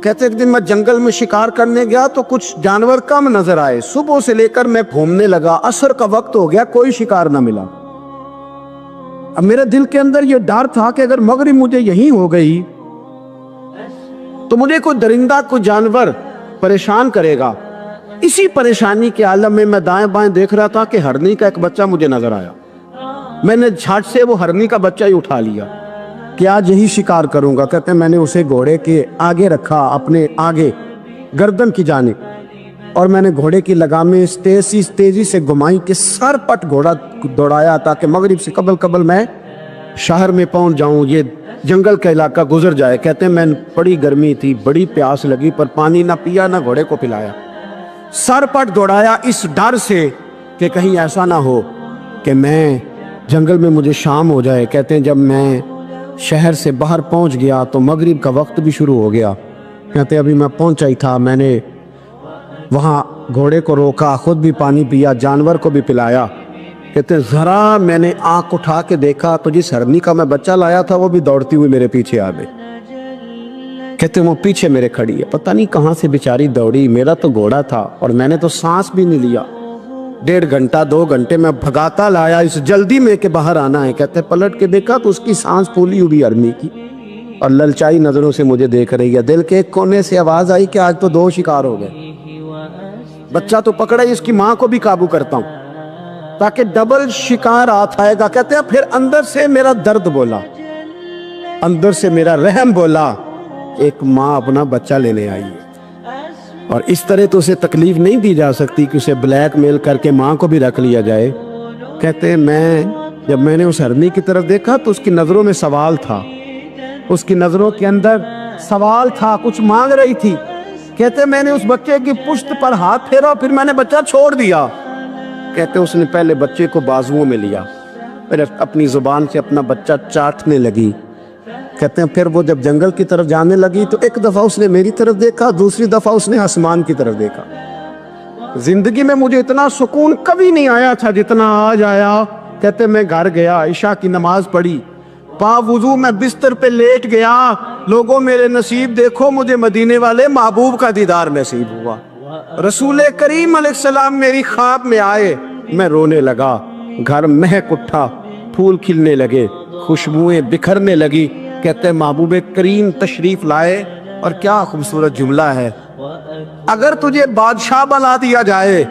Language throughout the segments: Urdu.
کہتے ایک دن میں جنگل میں شکار کرنے گیا تو کچھ جانور کم نظر آئے، صبح سے لے کر میں گھومنے لگا، عصر کا وقت ہو گیا، کوئی شکار نہ ملا۔ اب میرے دل کے اندر یہ ڈر تھا کہ اگر مغرب مجھے یہیں ہو گئی تو مجھے کوئی درندہ کوئی جانور پریشان کرے گا۔ اسی پریشانی کے عالم میں میں دائیں بائیں دیکھ رہا تھا کہ ہرنی کا ایک بچہ مجھے نظر آیا۔ میں نے جھٹ سے وہ ہرنی کا بچہ ہی اٹھا لیا کہ آج یہی شکار کروں گا۔ کہتے ہیں میں نے اسے گھوڑے کے آگے رکھا، اپنے آگے گردن کی جانب، اور میں نے گھوڑے کی لگامیں اس تیزی سے گھمائی کہ سر پٹ گھوڑا دوڑایا تاکہ مغرب سے قبل میں شہر میں پہنچ جاؤں، یہ جنگل کا علاقہ گزر جائے۔ کہتے ہیں میں بڑی گرمی تھی، بڑی پیاس لگی، پر پانی نہ پیا نہ گھوڑے کو پلایا، سر پٹ دوڑایا اس ڈر سے کہ کہیں ایسا نہ ہو کہ میں جنگل میں مجھے شام ہو جائے۔ کہتے ہیں جب میں شہر سے باہر پہنچ گیا تو مغرب کا وقت بھی شروع ہو گیا۔ کہتے ہیں ابھی میں پہنچا ہی تھا، میں نے وہاں گھوڑے کو روکا، خود بھی پانی پیا، جانور کو بھی پلایا۔ کہتے ہیں ذرا میں نے آنکھ اٹھا کے دیکھا تو جس ہرنی کا میں بچہ لایا تھا وہ بھی دوڑتی ہوئی میرے پیچھے آ گئی۔ کہتے ہیں وہ پیچھے میرے کھڑی ہے، پتہ نہیں کہاں سے بیچاری دوڑی، میرا تو گھوڑا تھا اور میں نے تو سانس بھی نہیں لیا۔ 1.5 گھنٹہ 2 گھنٹے میں بھگاتا لایا اس جلدی میں کہ باہر آنا ہے۔ کہتے ہیں پلٹ کے دیکھا تو اس کی سانس پھولی ہوئی ہرنی کی اور للچائی نظروں سے مجھے دیکھ رہی ہے۔ دل کے ایک کونے سے آواز آئی کہ آج تو 2 شکار ہو گئے۔ بچہ تو پکڑا ہی، اس کی ماں کو بھی قابو کرتا ہوں تاکہ ڈبل شکار آئے گا۔ کہتے ہیں پھر اندر سے میرا درد بولا، اندر سے میرا رحم بولا، ایک ماں اپنا بچہ لینے آئی ہے اور اس طرح تو اسے تکلیف نہیں دی جا سکتی کہ اسے بلیک میل کر کے ماں کو بھی رکھ لیا جائے۔ کہتے ہیں جب میں نے اس ہرنی کی طرف دیکھا تو اس کی نظروں میں سوال تھا، اس کی نظروں کے اندر سوال تھا، کچھ مانگ رہی تھی۔ کہتے ہیں میں نے اس بچے کی پشت پر ہاتھ پھیرا، پھر میں نے بچہ چھوڑ دیا۔ کہتے ہیں اس نے پہلے بچے کو بازوؤں میں لیا، پھر اپنی زبان سے اپنا بچہ چاٹنے لگی۔ کہتے ہیں پھر وہ جب جنگل کی طرف جانے لگی تو ایک دفعہ اس نے میری طرف دیکھا، دوسری دفعہ اس نے آسمان کی طرف دیکھا۔ زندگی میں مجھے اتنا سکون کبھی نہیں آیا تھا جتنا آج آیا۔ کہتے ہیں میں گھر گیا، عشاء کی نماز پڑھی، پا وضو میں بستر پہ لیٹ گیا۔ لوگوں میرے نصیب دیکھو، مجھے مدینے والے محبوب کا دیدار نصیب ہوا۔ رسول کریم علیہ السلام میری خواب میں آئے، میں رونے لگا، گھر مہک اٹھا، پھول کھلنے لگے، خوشبوئیں بکھرنے لگی۔ کہتے ہیں محبوب کریم تشریف لائے، اور کیا خوبصورت جملہ ہے، اگر تجھے بادشاہ بنا دیا جائے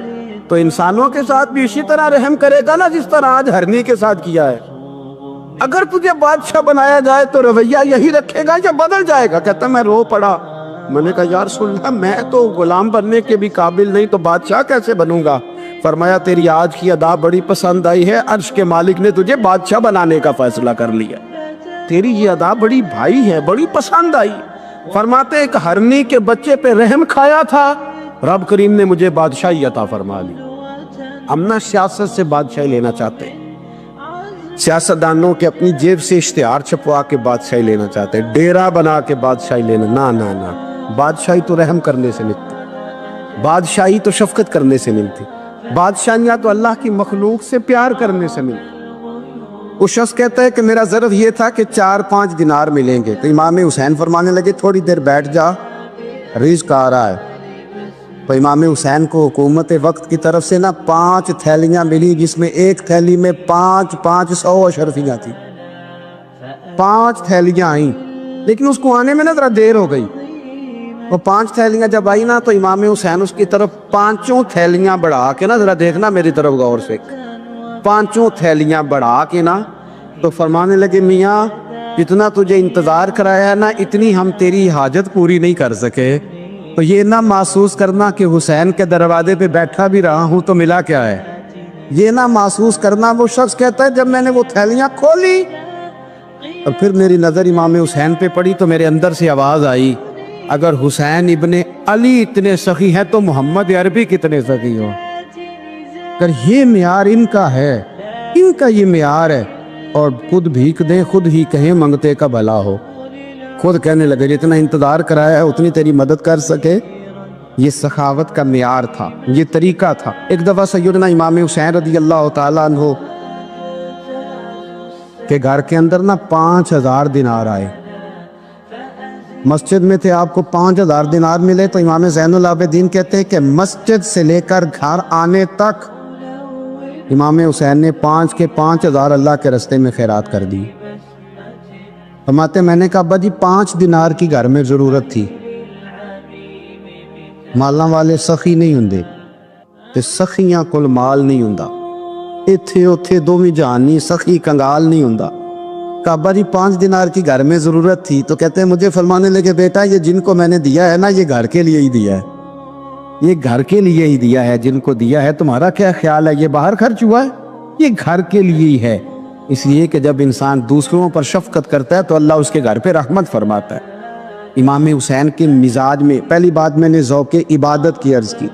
تو انسانوں کے ساتھ بھی اسی طرح رحم کرے گا نا جس طرح آج ہرنی کے ساتھ کیا ہے۔ اگر تجھے بادشاہ بنایا جائے تو رویہ یہی رکھے گا یا بدل جائے گا؟ کہتا میں رو پڑا، میں نے کہا یا رسول اللہ میں تو غلام بننے کے بھی قابل نہیں، تو بادشاہ کیسے بنوں گا؟ فرمایا تیری آج کی ادا بڑی پسند آئی ہے، عرش کے مالک نے تجھے بادشاہ بنانے کا فیصلہ کر لیا، تیری یہ ادا بڑی بھائی ہے، بڑی پسند آئی۔ فرماتے ایک ہرنی کے بچے پہ رحم کھایا تھا، رب کریم نے مجھے بادشاہی عطا فرما لی۔ ہم نہ سیاست سے بادشاہی لینا چاہتے، سیاستدانوں کے اپنی جیب سے اشتہار چھپوا کے بادشاہی لینا چاہتے، ڈیرا بنا کے بادشاہی لینا، نہ نہ نہ، بادشاہی تو رحم کرنے سے ملتی، بادشاہی تو شفقت کرنے سے ملتی، بادشاہیاں تو اللہ کی مخلوق سے پیار کرنے سے ملتی۔ وہ شخص کہتا ہے کہ میرا ظرف یہ تھا کہ 4-5 دینار ملیں گے، تو امام حسین فرمانے لگے تھوڑی دیر بیٹھ جا، رزق آ رہا ہے۔ تو امام حسین کو حکومت وقت کی طرف سے 5 تھیلیاں ملی، جس میں ایک تھیلی میں 500 اشرفیاں تھیں، 5 تھیلیاں آئیں، لیکن اس کو آنے میں ذرا دیر ہو گئی۔ وہ 5 تھیلیاں جب آئی تو امام حسین اس کی طرف 5 تھیلیاں بڑھا کے ذرا دیکھنا میری طرف غور سے، 5 تھیلیاں بڑھا کے تو فرمانے لگے میاں جتنا تجھے انتظار کرایا ہے اتنی ہم تیری حاجت پوری نہیں کر سکے، تو یہ نہ محسوس کرنا کہ حسین کے دروازے پہ بیٹھا بھی رہا ہوں تو ملا کیا ہے، یہ نہ محسوس کرنا۔ وہ شخص کہتا ہے جب میں نے وہ تھیلیاں کھولی اور پھر میری نظر امام حسین پہ پڑی تو میرے اندر سے آواز آئی، اگر حسین ابن علی اتنے سخی ہیں تو محمد عربی کتنے سخی ہو۔ اگر یہ معیار ان کا ہے، ان کا یہ معیار ہے، اور خود بھیک دیں خود ہی کہیں منگتے کا بھلا ہو، خود کہنے لگے جتنا انتظار کرایا ہے اتنی تیری مدد کر سکے۔ یہ سخاوت کا معیار تھا، یہ طریقہ تھا۔ ایک دفعہ سیدنا امام حسین رضی اللہ تعالیٰ عنہ کے گھر کے اندر 5000 دینار آئے، مسجد میں تھے، آپ کو 5000 دینار ملے تو امام زین العابدین کہتے ہیں کہ مسجد سے لے کر گھر آنے تک امام حسین نے 5 کے 5000 اللہ کے راستے میں خیرات کر دی۔ فرماتے میں نے کہا ابا جی 5 دینار کی گھر میں ضرورت تھی، مالاں والے سخی نہیں ہوندے تے سخیاں کول مال نہیں ہوندا، ایتھے اوتھے دوویں جہان نہیں، سخی کنگال نہیں ہوندا۔ کہا ابا جی 5 دینار کی گھر میں ضرورت تھی، تو کہتے ہیں مجھے فرمانے لگے بیٹا یہ جن کو میں نے دیا ہے نا یہ گھر کے لیے ہی دیا ہے، یہ گھر کے لیے ہی دیا ہے، جن کو دیا ہے تمہارا کیا خیال ہے یہ باہر خرچ ہوا ہے، یہ گھر کے لیے ہی ہے۔ اس لیے کہ جب انسان دوسروں پر شفقت کرتا ہے تو اللہ اس کے گھر پہ رحمت فرماتا ہے۔ امام حسین کے مزاج میں پہلی بات میں نے ذوق عبادت کی عرض کی،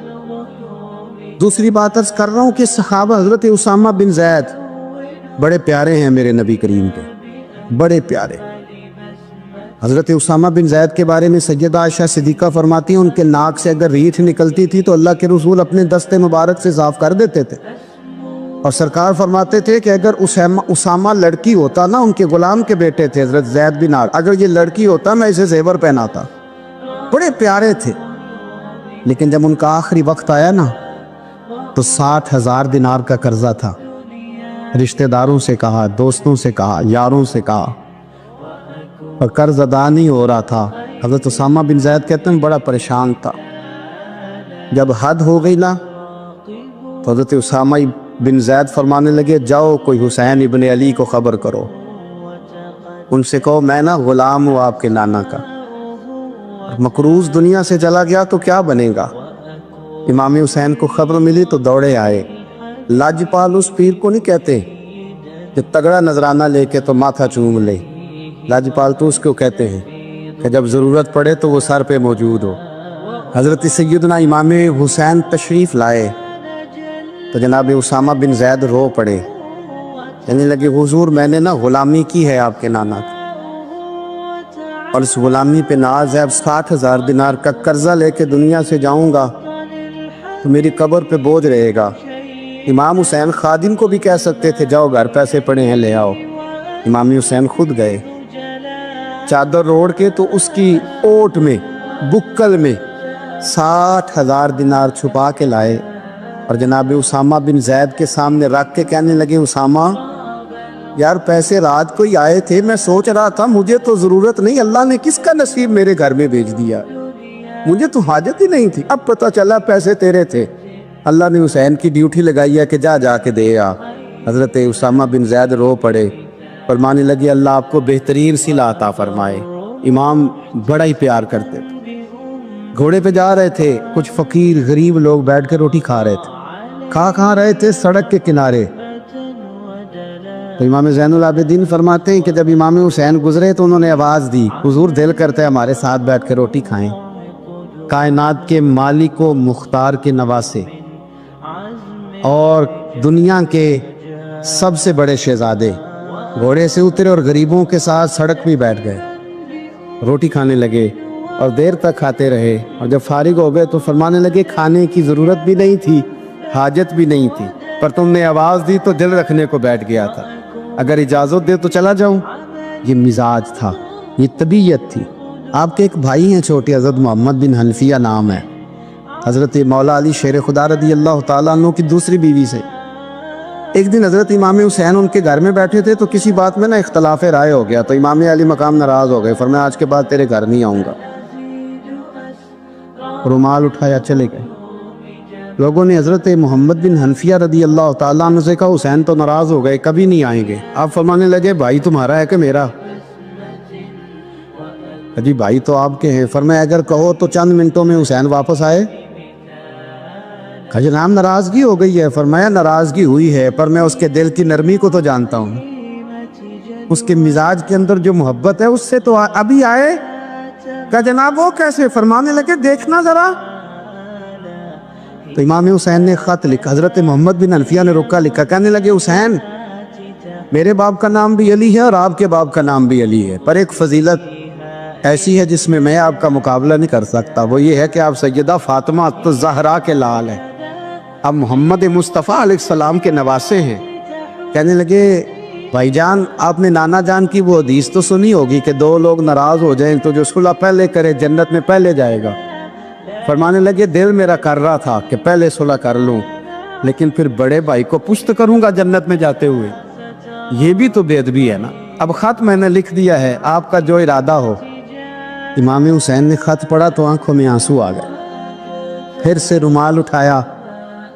دوسری بات عرض کر رہا ہوں کہ صحابہ حضرت اسامہ بن زید بڑے پیارے ہیں میرے نبی کریم کے، بڑے پیارے۔ حضرت اسامہ بن زید کے بارے میں سیدہ عائشہ صدیقہ فرماتی ہیں ان کے ناک سے اگر ریٹھ نکلتی تھی تو اللہ کے رسول اپنے دست مبارک سے صاف کر دیتے تھے، اور سرکار فرماتے تھے کہ اگر اسامہ لڑکی ہوتا نا، ان کے غلام کے بیٹے تھے حضرت زید بن عار، اگر یہ لڑکی ہوتا میں اسے زیور پہناتا۔ بڑے پیارے تھے، لیکن جب ان کا آخری وقت آیا نا تو 60,000 دینار کا قرضہ تھا، رشتہ داروں سے کہا، دوستوں سے کہا، یاروں سے کہا، اور قرض ادا نہیں ہو رہا تھا۔ حضرت اسامہ بن زید کہتے ہیں بڑا پریشان تھا۔ جب حد ہو گئی نا تو حضرت اسامہ بن زید فرمانے لگے جاؤ کوئی حسین ابن علی کو خبر کرو، ان سے کہو میں نا غلام ہوں آپ کے نانا کا، مقروض دنیا سے چلا گیا تو کیا بنے گا۔ امام حسین کو خبر ملی تو دوڑے آئے۔ لاجپال اس پیر کو نہیں کہتے جو تگڑا نذرانہ لے کے تو ماتھا چوم لے، لاجپال تو اس کو کہتے ہیں کہ جب ضرورت پڑے تو وہ سر پہ موجود ہو۔ حضرت سیدنا امام حسین تشریف لائے تو جناب اسامہ بن زید رو پڑے، کہنے لگے حضور میں نے نا غلامی کی ہے آپ کے نانا کی، اور اس غلامی پہ ناز ہے، اب 60,000 دینار کا قرضہ لے کے دنیا سے جاؤں گا تو میری قبر پہ بوجھ رہے گا۔ امام حسین خادم کو بھی کہہ سکتے تھے جاؤ گھر پیسے پڑے ہیں لے آؤ، امام حسین خود گئے، چادر روڑ کے تو اس کی اوٹ میں بکل میں 60,000 دینار چھپا کے لائے، اور جناب اسامہ بن زید کے سامنے رکھ کے کہنے لگے اسامہ یار پیسے رات کو ہی آئے تھے، میں سوچ رہا تھا مجھے تو ضرورت نہیں، اللہ نے کس کا نصیب میرے گھر میں بھیج دیا، مجھے تو حاجت ہی نہیں تھی، اب پتہ چلا پیسے تیرے تھے، اللہ نے حسین کی ڈیوٹی لگائی ہے کہ جا کے دے آ۔ حضرت اسامہ بن زید رو پڑے، فرمانے لگے اللہ آپ کو بہترین صلہ عطا فرمائے۔ امام بڑا ہی پیار کرتے تھے، گھوڑے پہ جا رہے تھے، کچھ فقیر غریب لوگ بیٹھ کے روٹی کھا رہے تھے، کھا رہے تھے سڑک کے کنارے، تو امام زین العابدین فرماتے ہیں کہ جب امام حسین گزرے تو انہوں نے آواز دی حضور دل کرتا ہے ہمارے ساتھ بیٹھ کے روٹی کھائیں۔ کائنات کے مالک و مختار کے نواسے اور دنیا کے سب سے بڑے شہزادے گھوڑے سے اترے اور غریبوں کے ساتھ سڑک پہ بیٹھ گئے، روٹی کھانے لگے اور دیر تک کھاتے رہے، اور جب فارغ ہو گئے تو فرمانے لگے کھانے کی ضرورت بھی نہیں تھی، حاجت بھی نہیں تھی، پر تم نے آواز دی تو دل رکھنے کو بیٹھ گیا تھا، اگر اجازت دے تو چلا جاؤں۔ یہ مزاج تھا، یہ طبیعت تھی۔ آپ کے ایک بھائی ہیں چھوٹے حضرت محمد بن حنفیہ نام ہے، حضرت مولا علی شیر خدا رضی اللہ تعالیٰ عنہ کی دوسری بیوی سے۔ ایک دن حضرت امام حسین ان کے گھر میں بیٹھے تھے تو کسی بات میں نا اختلاف رائے ہو گیا، تو امام علی مقام ناراض ہو گئے، فرمایا آج کے بعد تیرے گھر نہیں آؤں گا، رومال اٹھایا چلے گئے۔ لوگوں نے حضرت محمد بن حنفیہ رضی اللہ تعالیٰ عنہ سے کہا حسین تو ناراض ہو گئے، کبھی نہیں آئیں گے۔ آپ فرمانے لگے بھائی تمہارا ہے کہ میرا؟ جی بھائی تو آپ کے ہیں۔ فرمایا اگر کہو تو چند منٹوں میں حسین واپس آئے۔ کہا جناب ناراضگی ہو گئی ہے۔ فرمایا ناراضگی ہوئی ہے پر میں اس کے دل کی نرمی کو تو جانتا ہوں، اس کے مزاج کے اندر جو محبت ہے اس سے تو ابھی آئے۔ کہا جناب وہ کیسے؟ فرمانے لگے دیکھنا ذرا۔ تو امام حسین نے خط لکھا، حضرت محمد بن حنفیہ نے رکا لکھا، کہنے لگے حسین میرے باپ کا نام بھی علی ہے اور آپ کے باپ کا نام بھی علی ہے، پر ایک فضیلت ایسی ہے جس میں میں آپ کا مقابلہ نہیں کر سکتا، وہ یہ ہے کہ آپ سیدہ فاطمہ الزہرا کے لال ہیں، آپ محمد مصطفیٰ علیہ السلام کے نواسے ہیں۔ کہنے لگے بھائی جان آپ نے نانا جان کی وہ حدیث تو سنی ہوگی کہ دو لوگ ناراض ہو جائیں تو جو صلح پہلے کرے جنت میں پہلے جائے گا۔ فرمانے لگے دل میرا کر رہا تھا کہ پہلے صلح کر لوں، لیکن پھر بڑے بھائی کو پشت کروں گا جنت میں جاتے ہوئے، یہ بھی تو بے ادبی ہے نا۔ اب خط میں نے لکھ دیا ہے، آپ کا جو ارادہ ہو۔ امام حسین نے خط پڑھا تو آنکھوں میں آنسو آ گئے، پھر سے رومال اٹھایا۔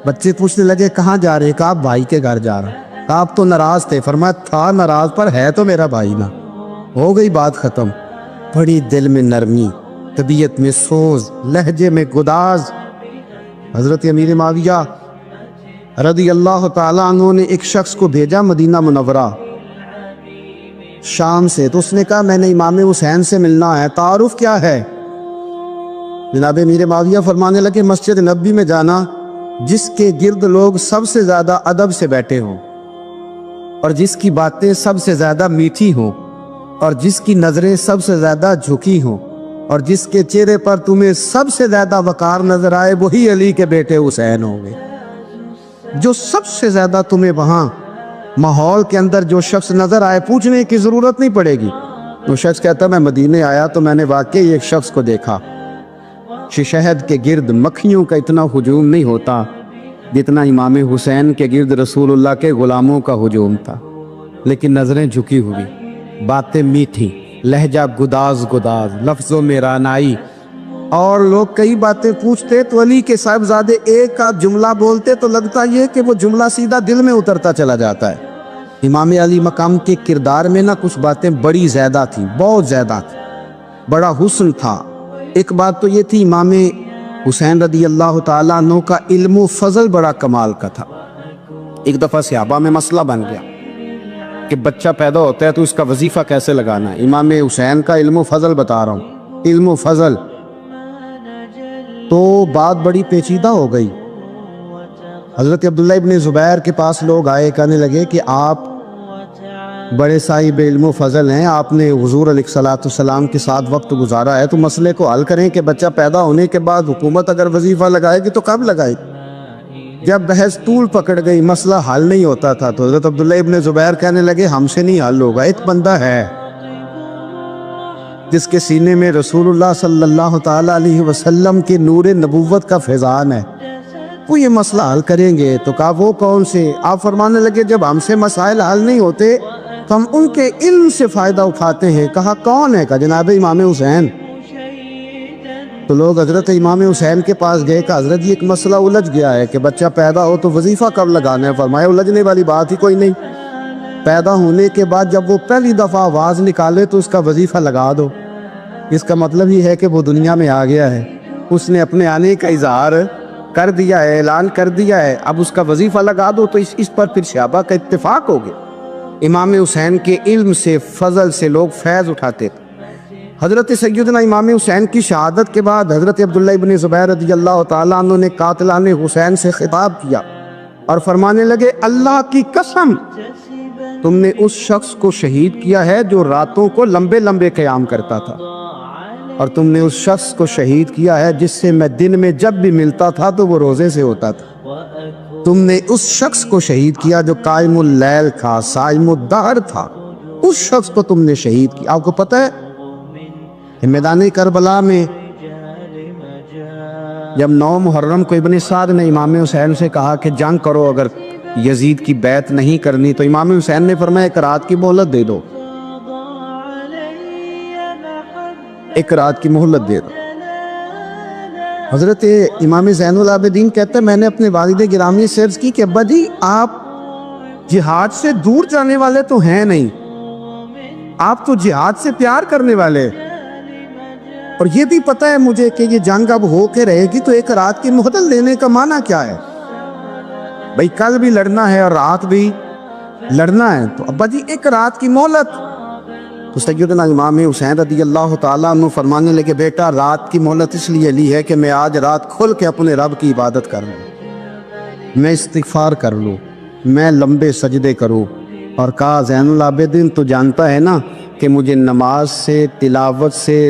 بچے پوچھنے لگے کہاں جا رہے؟ کہا بھائی کے گھر جا رہا۔ کہا آپ تو ناراض تھے؟ فرمایا تھا ناراض، پر ہے تو میرا بھائی نا۔ ہو گئی بات ختم۔ بڑی دل میں نرمی، طبیعت میں سوز، لہجے میں گداز۔ حضرت امیر معاویہ رضی اللہ تعالیٰ عنہ نے ایک شخص کو بھیجا مدینہ منورہ شام سے، تو اس نے کہا میں نے امام حسین سے ملنا ہے، تعارف کیا ہے؟ جناب امیر معاویہ فرمانے لگے مسجد نبوی میں جانا جس کے گرد لوگ سب سے زیادہ ادب سے بیٹھے ہوں، اور جس کی باتیں سب سے زیادہ میٹھی ہوں، اور جس کی نظریں سب سے زیادہ جھکی ہوں، اور جس کے چہرے پر تمہیں سب سے زیادہ وقار نظر آئے، وہی علی کے بیٹے حسین ہوں گے۔ جو سب سے زیادہ تمہیں وہاں ماحول کے اندر جو شخص نظر آئے، پوچھنے کی ضرورت نہیں پڑے گی۔ وہ شخص کہتا میں مدینے آیا تو میں نے واقعی ایک شخص کو دیکھا، شہد کے گرد مکھیوں کا اتنا ہجوم نہیں ہوتا جتنا امام حسین کے گرد رسول اللہ کے غلاموں کا ہجوم تھا، لیکن نظریں جھکی ہوئی، باتیں میٹھی، لہجہ گداز گداز، لفظوں میں رانائی، اور لوگ کئی باتیں پوچھتے تو علی کے صاحبزادے ایک آدھ جملہ بولتے تو لگتا یہ کہ وہ جملہ سیدھا دل میں اترتا چلا جاتا ہے۔ امام علی مقام کے کردار میں نہ کچھ باتیں بڑی زیادہ تھیں، بہت زیادہ تھیں، بڑا حسن تھا۔ ایک بات تو یہ تھی امام حسین رضی اللہ تعالیٰ عنہ کا علم و فضل بڑا کمال کا تھا۔ ایک دفعہ صحابہ میں مسئلہ بن گیا کہ بچہ پیدا ہوتا ہے تو اس کا وظیفہ کیسے لگانا ہے۔ امام حسین کا علم و فضل بتا رہا ہوں، علم و فضل، تو بات بڑی پیچیدہ ہو گئی۔ حضرت عبداللہ ابن زبیر کے پاس لوگ آئے، کہنے لگے کہ آپ بڑے صاحب علم و فضل ہیں، آپ نے حضور علیہ الصلوۃ والسلام کے ساتھ وقت گزارا ہے، تو مسئلے کو حل کریں کہ بچہ پیدا ہونے کے بعد حکومت اگر وظیفہ لگائے گی تو کب لگائے گی؟ جب بحث طول پکڑ گئی، مسئلہ حل نہیں ہوتا تھا، تو حضرت عبداللہ ابن زبیر کہنے لگے ہم سے نہیں حل ہوگا، ایک بندہ ہے جس کے سینے میں رسول اللہ صلی اللہ تعالیٰ علیہ وسلم کے نور نبوت کا فیضان ہے، وہ یہ مسئلہ حل کریں گے۔ تو کہا وہ کون سے؟ آپ فرمانے لگے جب ہم سے مسائل حل نہیں ہوتے تو ہم ان کے علم سے فائدہ اٹھاتے ہیں۔ کہا کون ہے؟ کہا جناب امام حسین۔ تو لوگ حضرت امام حسین کے پاس گئے کہ حضرت یہ ایک مسئلہ الجھ گیا ہے کہ بچہ پیدا ہو تو وظیفہ کب لگانا ہے؟ فرمایا الجھنے والی بات ہی کوئی نہیں، پیدا ہونے کے بعد جب وہ پہلی دفعہ آواز نکالے تو اس کا وظیفہ لگا دو۔ اس کا مطلب یہ ہے کہ وہ دنیا میں آ گیا ہے، اس نے اپنے آنے کا اظہار کر دیا ہے، اعلان کر دیا ہے، اب اس کا وظیفہ لگا دو۔ تو اس پر پھر صحابہ کا اتفاق ہو گیا۔ امام حسین کے علم سے، فضل سے لوگ فیض اٹھاتے تھے۔ حضرت سیدنا امام حسین کی شہادت کے بعد حضرت عبداللہ ابن زبیر رضی اللہ تعالیٰ عنہ نے قاتلان حسین سے خطاب کیا اور فرمانے لگے اللہ کی قسم تم نے اس شخص کو شہید کیا ہے جو راتوں کو لمبے لمبے قیام کرتا تھا، اور تم نے اس شخص کو شہید کیا ہے جس سے میں دن میں جب بھی ملتا تھا تو وہ روزے سے ہوتا تھا۔ تم نے اس شخص کو شہید کیا جو قائم اللیل تھا، صائم الدہر تھا، اس شخص کو تم نے شہید کیا۔ آپ کو پتہ ہے میدان کربلا میں جب 9 محرم کو ابن سعد نے امام حسین سے کہا کہ جنگ کرو، اگر یزید کی بیعت نہیں کرنی، تو امام حسین نے فرمایا ایک رات کی مہلت دے دو، ایک رات کی مہلت دے دو۔ حضرت امام زین العابدین کہتے ہیں میں نے اپنے والد گرامی سے عرض کی کہ ابا جی آپ جہاد سے دور جانے والے تو ہیں نہیں، آپ تو جہاد سے پیار کرنے والے، اور یہ بھی پتہ ہے مجھے کہ یہ جنگ اب ہو کے رہے گی، تو ایک رات کی مہلت لینے کا معنی کیا ہے؟ بھئی کل بھی لڑنا ہے اور رات بھی لڑنا ہے، تو ابا جی ایک رات کی مہلت۔ تو سیدنا امام حسین رضی اللہ تعالیٰ عنہ فرمانے لگے بیٹا رات کی مہلت اس لیے لی ہے کہ میں آج رات کھل کے اپنے رب کی عبادت کر لوں، میں استغفار کر لوں، میں لمبے سجدے کروں۔ اور کہا زین العابدین تو جانتا ہے نا کہ مجھے نماز سے، تلاوت سے،